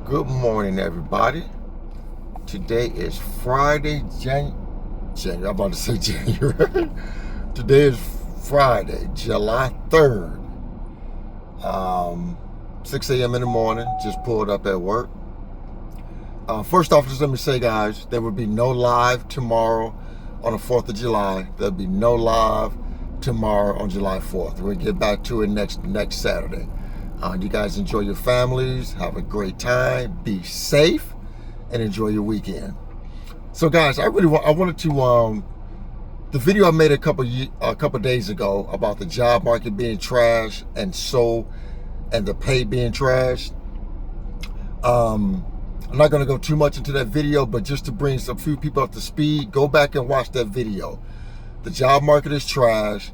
Good morning, everybody. Today is Friday, I'm about to say January. Today is Friday, July 3rd. 6 a.m. in the morning, just pulled up at work. First off, just let me say, guys, there will be no live tomorrow on the 4th of July. There'll be no live tomorrow on July 4th. We'll get back to it next Saturday. You guys enjoy your families, have a great time, be safe, and enjoy your weekend. So, guys, I wanted to the video I made a couple days ago about the job market being trash and the pay being trash. I'm not going to go too much into that video, but just to bring some few people up to speed, go back and watch that video. The job market is trash,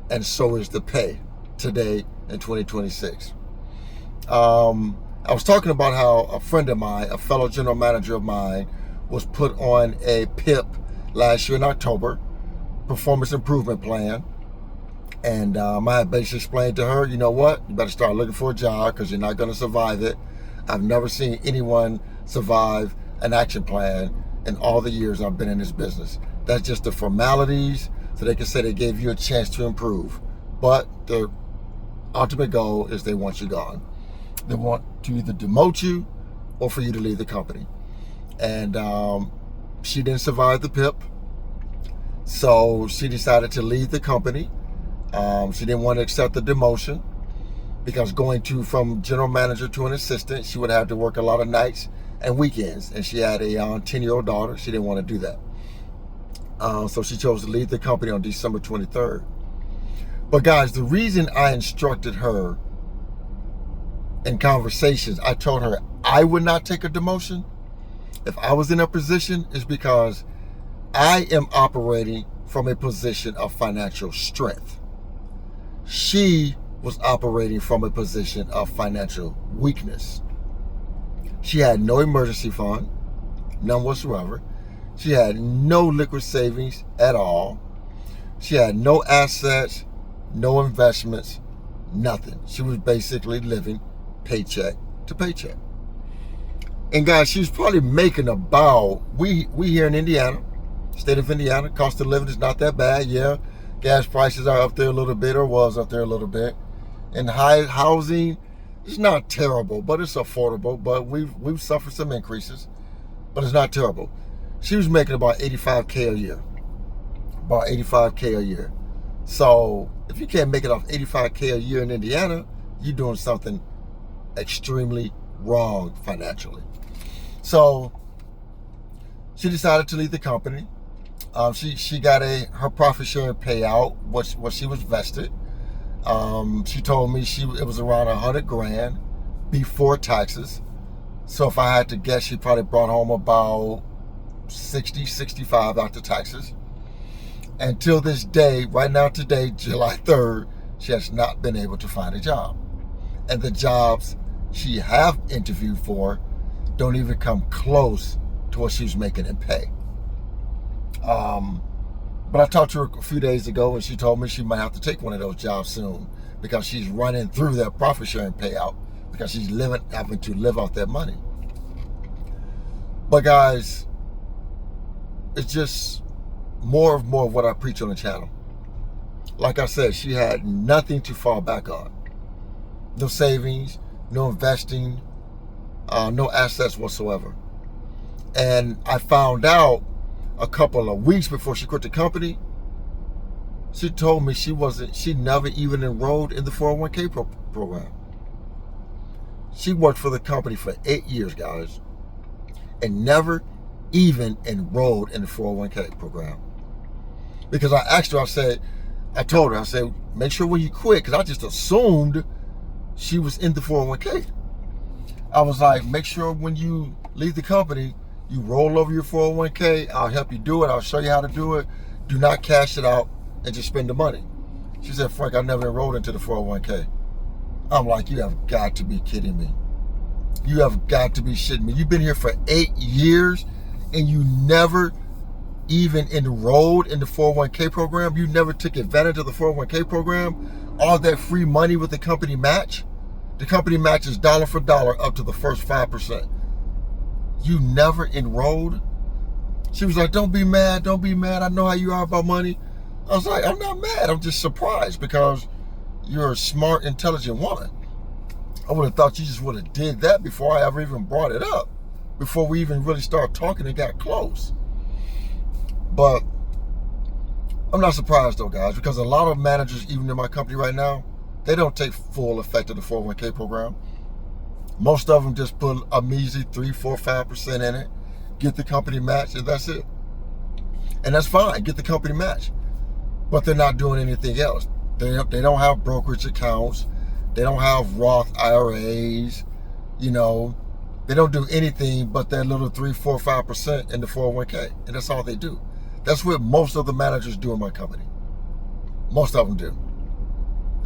and so is the pay today in 2026. I was talking about how a friend of mine, a fellow general manager of mine, was put on a PIP last year in October, performance improvement plan. And I had basically explained to her, you know what, you better start looking for a job because you're not going to survive it. I've never seen anyone survive an action plan in all the years I've been in this business. That's just the formalities so they can say they gave you a chance to improve. But their ultimate goal is they want you gone. They want to either demote you or for you to leave the company. And she didn't survive the PIP. So she decided to leave the company. She didn't want to accept the demotion because going from general manager to an assistant, she would have to work a lot of nights and weekends. And she had a 10-year-old daughter. She didn't want to do that. So she chose to leave the company on December 23rd. But guys, the reason I instructed her in conversations, I told her I would not take a demotion if I was in a position, is because I am operating from a position of financial strength. She was operating from a position of financial weakness. She had no emergency fund, none whatsoever. She had no liquid savings at all. She had no assets, no investments, nothing. She was basically living paycheck to paycheck. And guys, she's probably making about, we here in Indiana, state of Indiana, cost of living is not that bad. Yeah, gas prices are up there a little bit, or was up there a little bit. And housing is not terrible, but it's affordable. But we've suffered some increases, but it's not terrible. She was making about $85K a year. About $85K a year. So if you can't make it off $85K a year in Indiana, you're doing something extremely wrong financially. So she decided to leave the company. She got her profit sharing payout, what she was vested. She told me it was around $100,000 before taxes. So if I had to guess, she probably brought home about 65 after taxes. Until this day, right now today, July 3rd, she has not been able to find a job. And the jobs she have interviewed for don't even come close to what she was making in pay. But I talked to her a few days ago, and she told me she might have to take one of those jobs soon because she's running through that profit sharing payout because she's having to live off that money. But guys, it's just more of what I preach on the channel. Like I said, she had nothing to fall back on. No savings, no investing, no assets whatsoever. And I found out a couple of weeks before she quit the company, she told me she never even enrolled in the 401k program. She worked for the company for 8 years, guys, and never even enrolled in the 401k program. Because I asked her, I told her, make sure when you quit, because I just assumed she was in the 401k. I was like, make sure when you leave the company, you roll over your 401k. I'll help you do it. I'll show you how to do it. Do not cash it out and just spend the money. She said, Frank, I never enrolled into the 401k. I'm like, you have got to be kidding me. You have got to be shitting me. You've been here for 8 years and you never even enrolled in the 401k program. You never took advantage of the 401k program. All that free money with the company match. The company matches dollar for dollar up to the first 5%. You never enrolled? She was like, don't be mad, don't be mad. I know how you are about money. I was like, I'm not mad. I'm just surprised because you're a smart, intelligent woman. I would have thought you just would have did that before I ever even brought it up, before we even really started talking and got close. But I'm not surprised though, guys, because a lot of managers, even in my company right now, they don't take full effect of the 401k program. Most of them just put a measly 3, 4, 5% in it, get the company match, and that's it. And that's fine, get the company match. But they're not doing anything else. They don't have brokerage accounts. They don't have Roth IRAs. You know, they don't do anything but that little 3, 4, 5% in the 401k. And that's all they do. That's what most of the managers do in my company. Most of them do.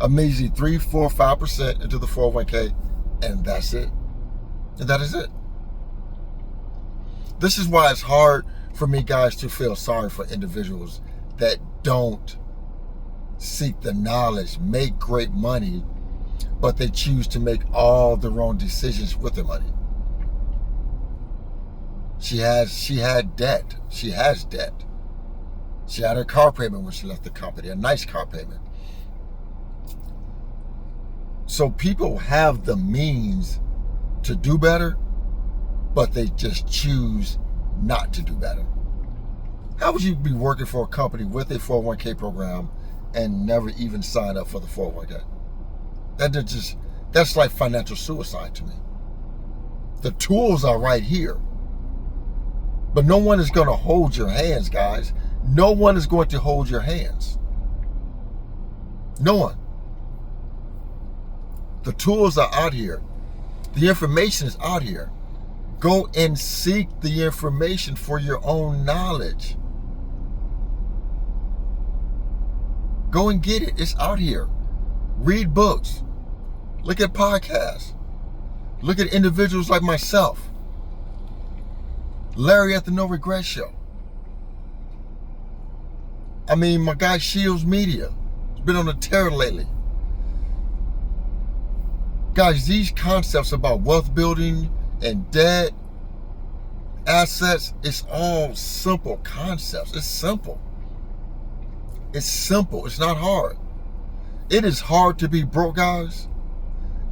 A measly 3, 4, 5% into the 401k, and that's it. And that is it. This is why it's hard for me, guys, to feel sorry for individuals that don't seek the knowledge, make great money, but they choose to make all the wrong decisions with their money. She had debt. She has debt. She had her car payment when she left the company, a nice car payment. So people have the means to do better, but they just choose not to do better. How would you be working for a company with a 401k program and never even sign up for the 401k? That's like financial suicide to me. The tools are right here. But no one is going to hold your hands, guys. No one is going to hold your hands. No one. The tools are out here. The information is out here. Go and seek the information for your own knowledge. Go and get it. It's out here. Read books. Look at podcasts. Look at individuals like myself. Larry at the No Regret Show. I mean, my guy Shields Media. He's been on a tear lately. Guys, these concepts about wealth building and debt, assets, it's all simple concepts. It's simple. It's simple. It's not hard. It is hard to be broke, guys.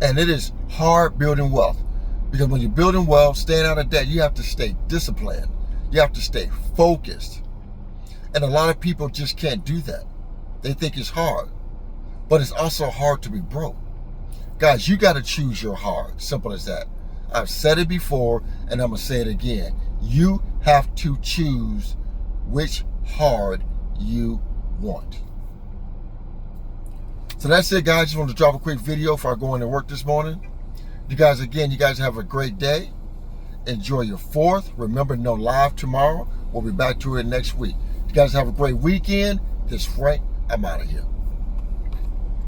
And it is hard building wealth. Because when you're building wealth, staying out of debt, you have to stay disciplined. You have to stay focused. And a lot of people just can't do that. They think it's hard. But it's also hard to be broke. Guys, you got to choose your hard. Simple as that. I've said it before, and I'm going to say it again. You have to choose which hard you want. So that's it, guys. Just wanted to drop a quick video before I go into work this morning. You guys have a great day. Enjoy your 4th. Remember, no live tomorrow. We'll be back to it next week. You guys have a great weekend. This is Frank. I'm out of here.